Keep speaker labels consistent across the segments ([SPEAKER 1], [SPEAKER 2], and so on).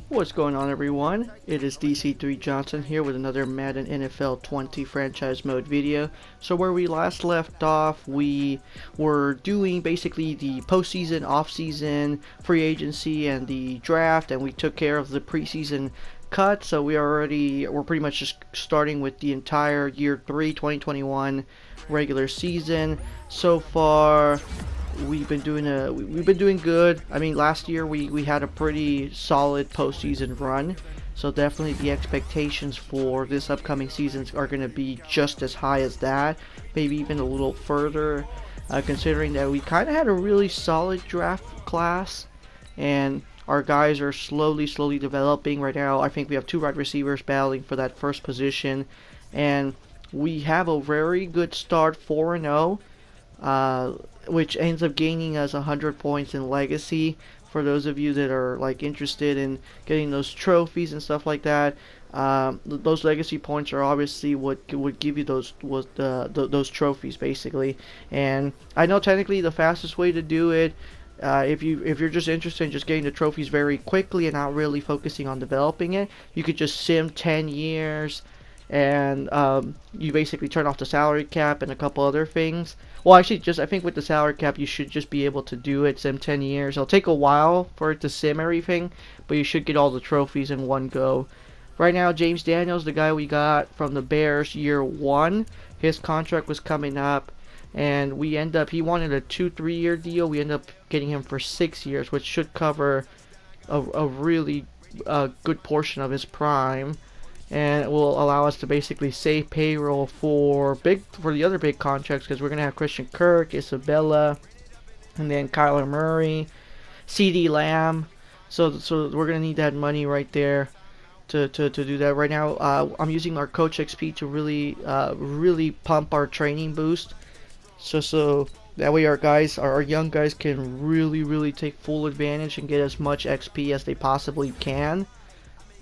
[SPEAKER 1] What's going on, everyone? It is DC3 Johnson here with another Madden NFL 20 franchise mode video. So where we last left off, we were doing basically the postseason, off-season, free agency, and the draft, and we took care of the preseason cut. So we're pretty much just starting with the entire year 3 2021 regular season. So far, we've been doing good. I mean, last year we had a pretty solid postseason run, so definitely the expectations for this upcoming season are going to be just as high as that, maybe even a little further, considering that we kind of had a really solid draft class, and our guys are slowly developing right now. I think we have two wide receivers battling for that first position, and we have a very good start, 4-0, which ends up gaining us 100 points in legacy. For those of you that are like interested in getting those trophies and stuff like that, those legacy points are obviously what would give you those trophies basically. And I know technically the fastest way to do it, if you're just interested in just getting the trophies very quickly and not really focusing on developing it, you could just sim 10 years, and you basically turn off the salary cap and a couple other things. Well, actually, just I think with the salary cap, you should just be able to do it sim 10 years. It'll take a while for it to sim everything, but you should get all the trophies in one go. Right now, James Daniels, the guy we got from the Bears year 1, his contract was coming up, and he wanted a 2-3 year deal. We end up getting him for 6 years, which should cover a really good portion of his prime, and it will allow us to basically save payroll for the other big contracts, because we're gonna have Christian Kirk, Isabella, and then Kyler Murray, CD Lamb. So we're gonna need that money right there to do that. Right now, I'm using our Coach XP to really pump our training boost. So that way our young guys can really take full advantage and get as much XP as they possibly can.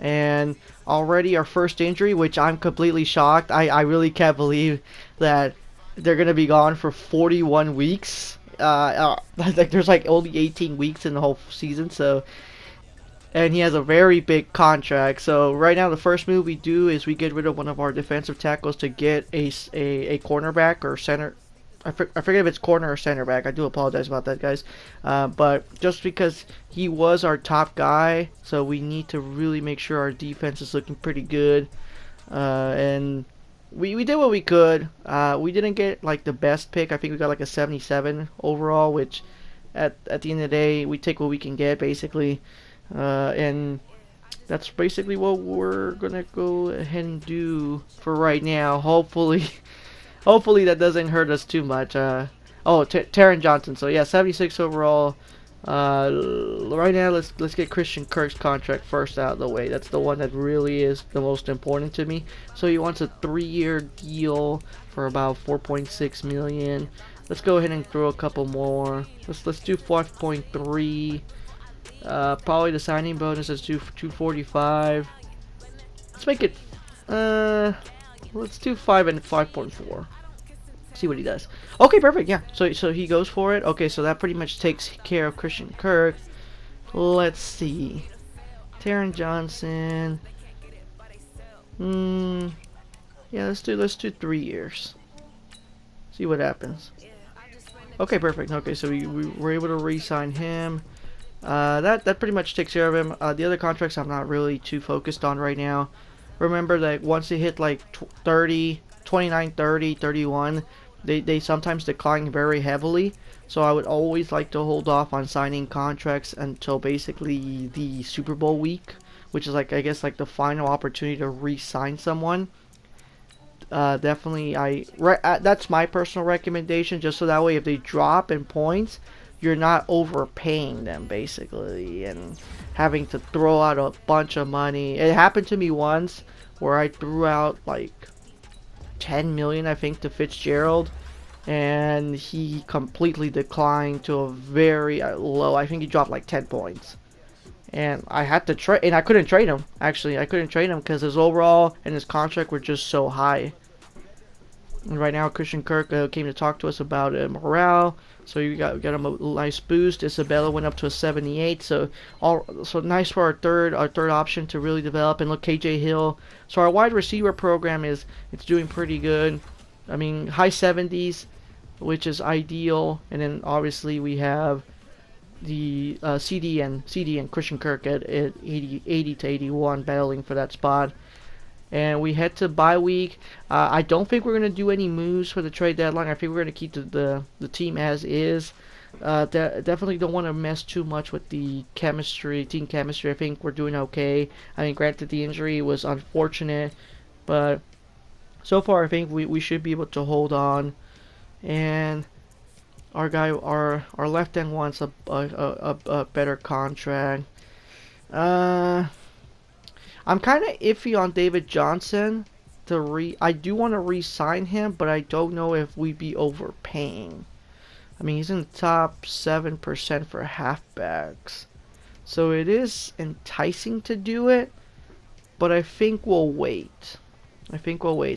[SPEAKER 1] And already our first injury, which I'm completely shocked. I really can't believe that they're gonna be gone for 41 weeks. Like there's like only 18 weeks in the whole season, so, and he has a very big contract. So right now the first move we do is we get rid of one of our defensive tackles to get a cornerback or center. I forget if it's corner or center back. I do apologize about that, guys. But just because he was our top guy, so we need to really make sure our defense is looking pretty good. And we did what we could. We didn't get like the best pick. I think we got like a 77 overall, which at the end of the day, we take what we can get basically. And that's basically what we're gonna go ahead and do for right now. Hopefully that doesn't hurt us too much. Taron Johnson. So yeah, 76 overall. Right now, let's get Christian Kirk's contract first out of the way. That's the one that really is the most important to me. So he wants a 3-year deal for about 4.6 million. Let's go ahead and throw a couple more. Let's do 5.3. Probably the signing bonus. Let's do 245. Let's make it. Let's do 5 and 5.4. See what he does. Okay, perfect. Yeah. So he goes for it. Okay, so that pretty much takes care of Christian Kirk. Let's see. Taron Johnson. Yeah, let's do 3 years. See what happens. Okay, perfect. Okay, so we were able to re-sign him. That pretty much takes care of him. The other contracts I'm not really too focused on right now. Remember that once they hit like 30, 29, 30, 31, they sometimes decline very heavily. So I would always like to hold off on signing contracts until basically the Super Bowl week, which is like, I guess, like the final opportunity to re-sign someone. Definitely, that's my personal recommendation, just so that way if they drop in points, you're not overpaying them basically and having to throw out a bunch of money. It happened to me once where I threw out like 10 million, I think, to Fitzgerald, and he completely declined to a very low. I think he dropped like 10 points, and I had to trade, and I couldn't trade him. Actually, I couldn't trade him because his overall and his contract were just so high. And right now, Christian Kirk came to talk to us about morale. So we got him a nice boost. Isabella went up to a 78. So nice for our third option to really develop. And look, KJ Hill. So our wide receiver program it's doing pretty good. I mean, high 70s, which is ideal. And then obviously we have the CD and Christian Kirk at 80 to 81 battling for that spot. And we head to bye week. I don't think we're going to do any moves for the trade deadline. I think we're going to keep the team as is. Definitely don't want to mess too much with the team chemistry. I think we're doing okay. I mean, granted, the injury was unfortunate, but so far I think we should be able to hold on. And our left end wants a better contract. I'm kind of iffy on David Johnson. I do want to re-sign him, but I don't know if we'd be overpaying. I mean, he's in the top 7% for halfbacks, so it is enticing to do it. But I think we'll wait.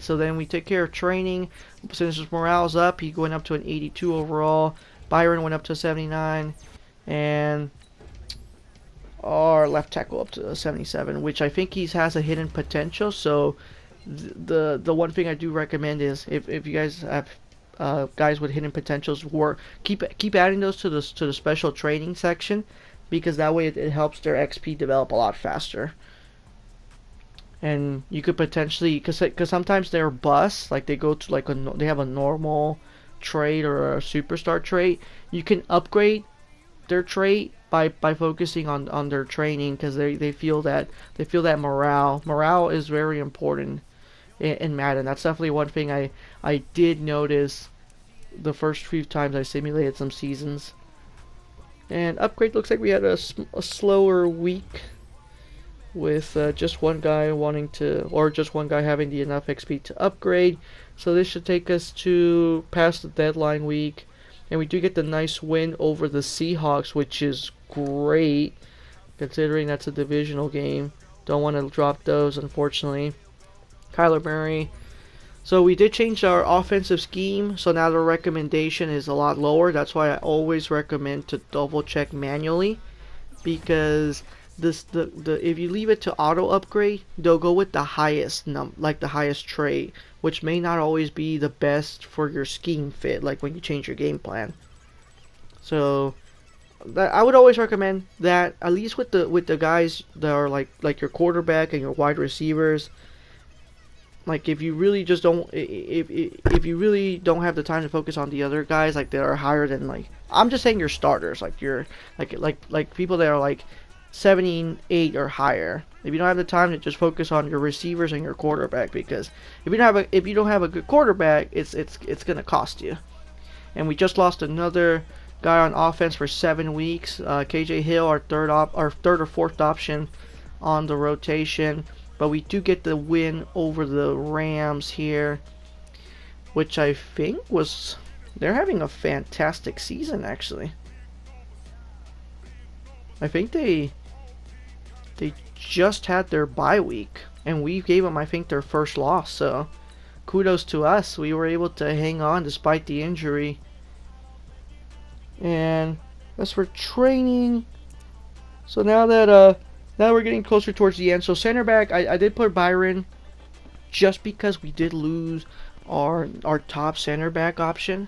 [SPEAKER 1] So then we take care of training. Since his morale's up, he went up to an 82 overall. Byron went up to a 79, and our left tackle up to 77, which I think he has a hidden potential. So the one thing I do recommend is if you guys have guys with hidden potentials, keep adding those to the special training section, because that way it helps their XP develop a lot faster. And you could potentially, because sometimes they're busts, like they go to they have a normal trait or a superstar trait. You can upgrade their trait by focusing on their training, because they feel that morale is very important in Madden. That's definitely one thing I did notice the first few times I simulated some seasons. And upgrade, looks like we had a slower week with just one guy having the enough XP to upgrade. So this should take us to past the deadline week. And we do get the nice win over the Seahawks, which is great, considering that's a divisional game. Don't want to drop those, unfortunately. Kyler Murray. So we did change our offensive scheme, so now the recommendation is a lot lower. That's why I always recommend to double check manually, because if you leave it to auto upgrade, they'll go with the highest the highest trait, which may not always be the best for your scheme fit, like when you change your game plan. So I would always recommend that, at least with the guys that are like your quarterback and your wide receivers. Like if you really just don't, if you really don't have the time to focus on the other guys, like that are higher than, like, I'm just saying your starters, like your like people that are like 78 or higher. If you don't have the time to just focus on your receivers and your quarterback, because if you don't have a good quarterback, it's gonna cost you. And we just lost another guy on offense for 7 weeks. KJ Hill, our third or fourth option on the rotation. But we do get the win over the Rams here, which I think they're having a fantastic season, actually. I think they just had their bye week, and we gave them, I think, their first loss. So kudos to us. We were able to hang on despite the injury. And as for training, so now we're getting closer towards the end. So center back, I did put Byron just because we did lose our top center back option,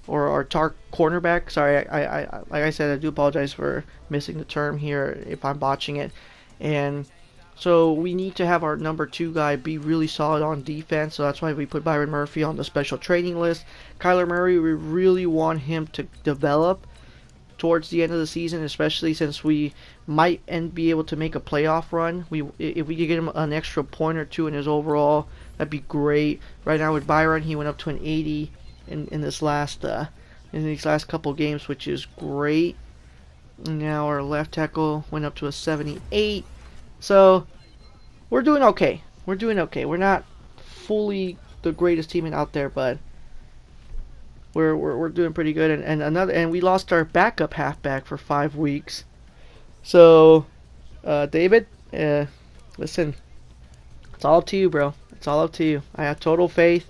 [SPEAKER 1] or our top cornerback. Sorry, I like I said, I do apologize for missing the term here if I'm botching it. And so we need to have our number 2 guy be really solid on defense. So that's why we put Byron Murphy on the special training list. Kyler Murray, we really want him to develop towards the end of the season, especially since we might be able to make a playoff run. If we could get him an extra point or 2 in his overall, that'd be great. Right now with Byron, he went up to an 80 in these last couple games, which is great. Now our left tackle went up to a 78. So we're doing okay. We're not fully the greatest team out there, but we're doing pretty good. And we lost our backup halfback for 5 weeks. So David, listen, it's all up to you, bro. It's all up to you. I have total faith,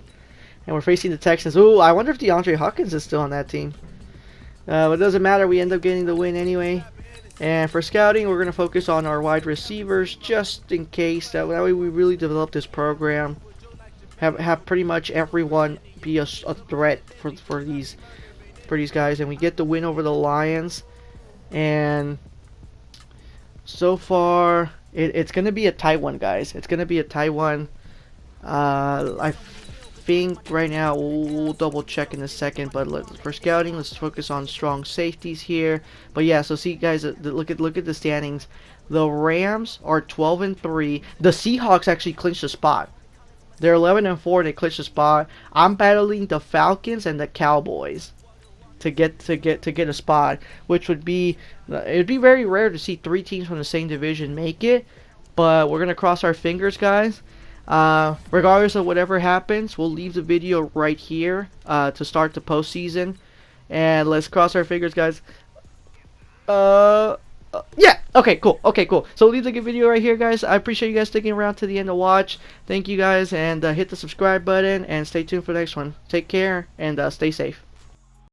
[SPEAKER 1] and we're facing the Texans. Ooh, I wonder if DeAndre Hopkins is still on that team. But it doesn't matter. We end up getting the win anyway. And for scouting, we're going to focus on our wide receivers just in case. That way we really develop this program. Have pretty much everyone be a threat for these guys. And we get the win over the Lions. And so far, it's going to be a tight one, guys. It's going to be a tight one. I think right now we'll double check in a second, but for scouting, let's focus on strong safeties here. But yeah, so see guys, look at the standings. The Rams are 12-3. The Seahawks actually clinched the spot. They're 11-4. They clinched the spot. I'm battling the Falcons and the Cowboys to get a spot, which would be, it'd be very rare to see 3 teams from the same division make it. But we're gonna cross our fingers, guys. Regardless of whatever happens, we'll leave the video right here to start the postseason, and let's cross our fingers, guys. Yeah. Okay. Cool. So we'll leave the video right here, guys. I appreciate you guys sticking around to the end to watch. Thank you, guys, and hit the subscribe button and stay tuned for the next one. Take care and stay safe.